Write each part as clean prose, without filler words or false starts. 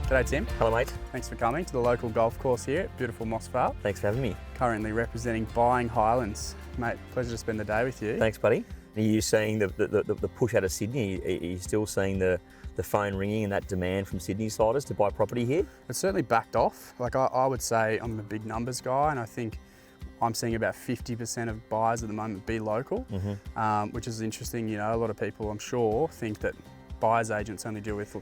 G'day Tim. Hello mate. Thanks for coming to the local golf course here at beautiful Moss Vale. Thanks for having me. Currently representing buying Highlands. Mate, pleasure to spend the day with you. Thanks buddy. Are you seeing the push out of Sydney? Are you still seeing the phone ringing and that demand from Sydney siders to buy property here? It's certainly backed off. Like I would say I'm a big numbers guy, and I think I'm seeing about 50% of buyers at the moment be local, which is interesting. You know, a lot of people I'm sure think that buyers agents only deal with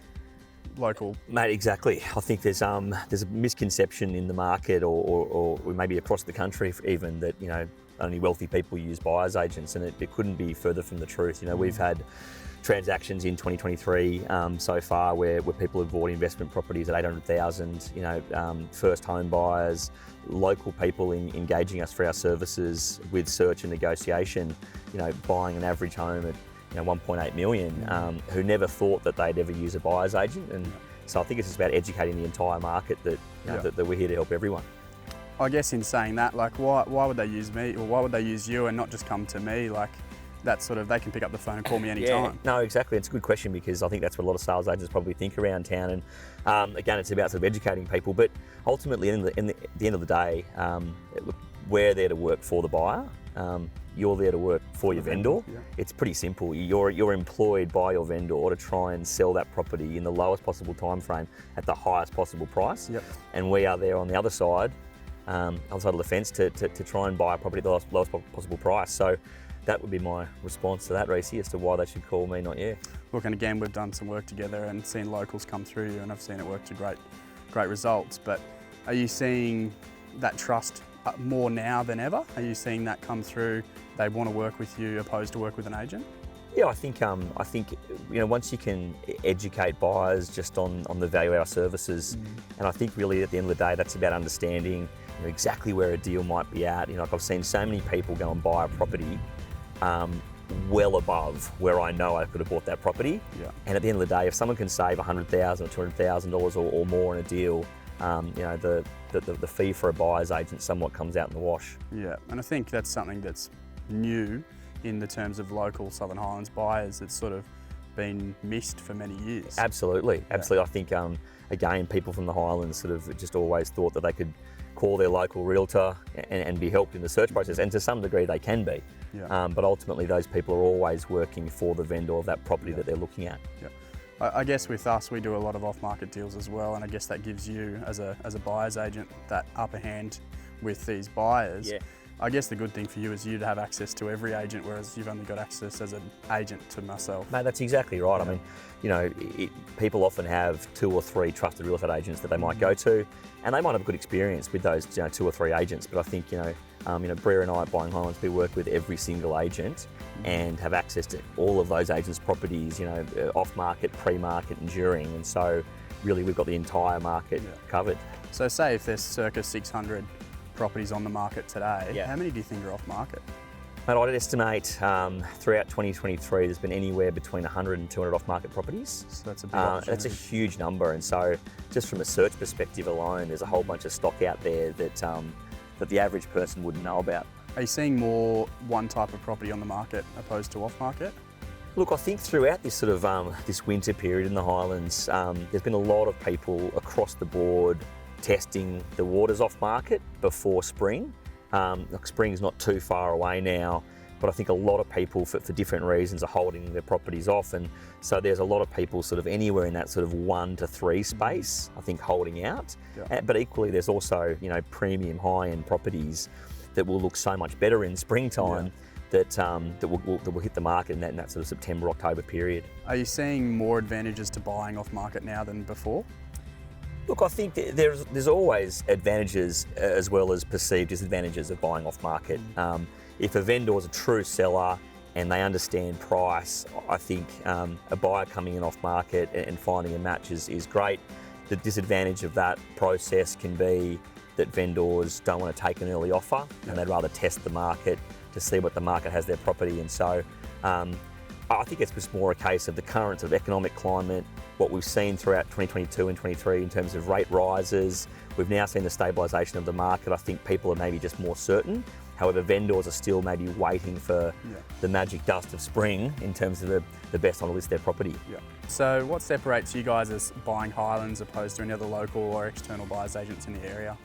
local. Mate, exactly. I think there's a misconception in the market or maybe across the country even that, you know, only wealthy people use buyers agents, and it couldn't be further from the truth. You know, we've had transactions in 2023 so far where people have bought investment properties at 800,000, you know, first home buyers, local people engaging us for our services with search and negotiation, you know, buying an average home at 1.8 million, who never thought that they'd ever use a buyer's agent. And so I think it's just about educating the entire market that, that we're here to help everyone. I guess in saying that, like why would they use me, or why would they use you and not just come to me? Like that sort of, they can pick up the phone and call me anytime. No, exactly. It's a good question because I think that's what a lot of sales agents probably think around town. And again, it's about sort of educating people. But ultimately, at the end of the day, we're there to work for the buyer. You're there to work for your vendor. Yeah. It's pretty simple. You're employed by your vendor to try and sell that property in the lowest possible time frame at the highest possible price. Yep. And we are there on the other side of the fence to try and buy a property at the lowest possible price. So that would be my response to that, Reece, as to why they should call me, not you. Look, and again, we've done some work together and seen locals come through you, and I've seen it work to great results. But are you seeing that trust more now than ever? Are you seeing that come through? They want to work with you opposed to work with an agent? Yeah, I think you know, once you can educate buyers just on the value of our services, and I think really at the end of the day, that's about understanding, you know, exactly where a deal might be at. You know, like I've seen so many people go and buy a property well above where I know I could have bought that property. Yeah. And at the end of the day, if someone can save $100,000 or $200,000 or more in a deal, you know, the fee for a buyer's agent somewhat comes out in the wash. Yeah, and I think that's something that's new in the terms of local Southern Highlands buyers. It's sort of been missed for many years. Absolutely. I think, again, people from the Highlands sort of just always thought that they could call their local realtor and be helped in the search process, and to some degree they can be. Yeah. But ultimately those people are always working for the vendor of that property that they're looking at. Yeah. I guess with us, we do a lot of off-market deals as well, and I guess that gives you, as a buyer's agent, that upper hand with these buyers. Yeah. I guess the good thing for you is you to have access to every agent, whereas you've only got access as an agent to myself. Mate, that's exactly right. Yeah. I mean, you know, people often have 2 or 3 trusted real estate agents that they might go to, and they might have a good experience with those, you know, 2 or 3 agents. But I think, you know, Brea and I at Buying Highlands, we work with every single agent and have access to all of those agents' properties, you know, off-market, pre-market and during. And so really we've got the entire market covered. So say if there's circa 600 properties on the market today, how many do you think are off-market? Mate, I'd estimate throughout 2023 there's been anywhere between 100 and 200 off-market properties. So that's a big opportunity. That's a huge number, and so just from a search perspective alone, there's a whole bunch of stock out there that the average person wouldn't know about. Are you seeing more one type of property on the market opposed to off-market? Look, I think throughout this sort of this winter period in the Highlands, there's been a lot of people across the board testing the waters off market before spring. Look, spring's not too far away now, but I think a lot of people for different reasons are holding their properties off, and so there's a lot of people sort of anywhere in that sort of 1 to 3 space, I think, holding out. Yeah. But equally there's also, you know, premium high-end properties that will look so much better in springtime that will hit the market in that sort of September, October period. Are you seeing more advantages to buying off market now than before? Look, I think there's always advantages as well as perceived disadvantages of buying off market. If a vendor is a true seller and they understand price, I think a buyer coming in off market and finding a match is great. The disadvantage of that process can be that vendors don't want to take an early offer and they'd rather test the market to see what the market has their property. And so I think it's just more a case of the current sort of economic climate, what we've seen throughout 2022 and 23 in terms of rate rises. We've now seen the stabilisation of the market. I think people are maybe just more certain However, vendors are still maybe waiting for the magic dust of spring in terms of the best time to list their property. Yeah. So what separates you guys as buying Highlands opposed to any other local or external buyers agents in the area?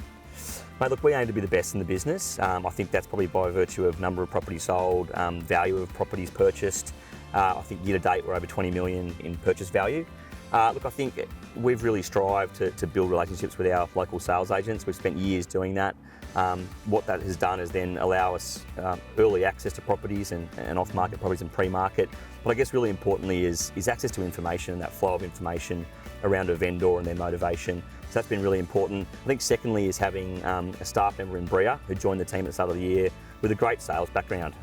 Mate, look, we aim to be the best in the business. I think that's probably by virtue of number of properties sold, value of properties purchased. I think year to date we're over 20 million in purchase value. Look, I think we've really strived to build relationships with our local sales agents. We've spent years doing that. What that has done is then allow us early access to properties and off-market properties and pre-market. But I guess really importantly is access to information and that flow of information around a vendor and their motivation. So that's been really important. I think secondly is having a staff member in Bria who joined the team at the start of the year with a great sales background.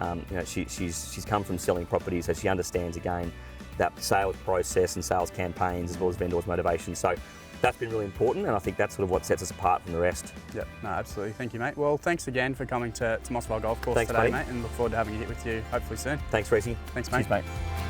She's come from selling properties, so she understands again that sales process and sales campaigns as well as vendors' motivation. So that's been really important, and I think that's sort of what sets us apart from the rest. Yeah, no, absolutely. Thank you, mate. Well, thanks again for coming to Mossvale Golf Course Thanks, today, buddy. mate, and look forward to having a hit with you hopefully soon. Thanks, Reece. Thanks, mate. Cheers, mate.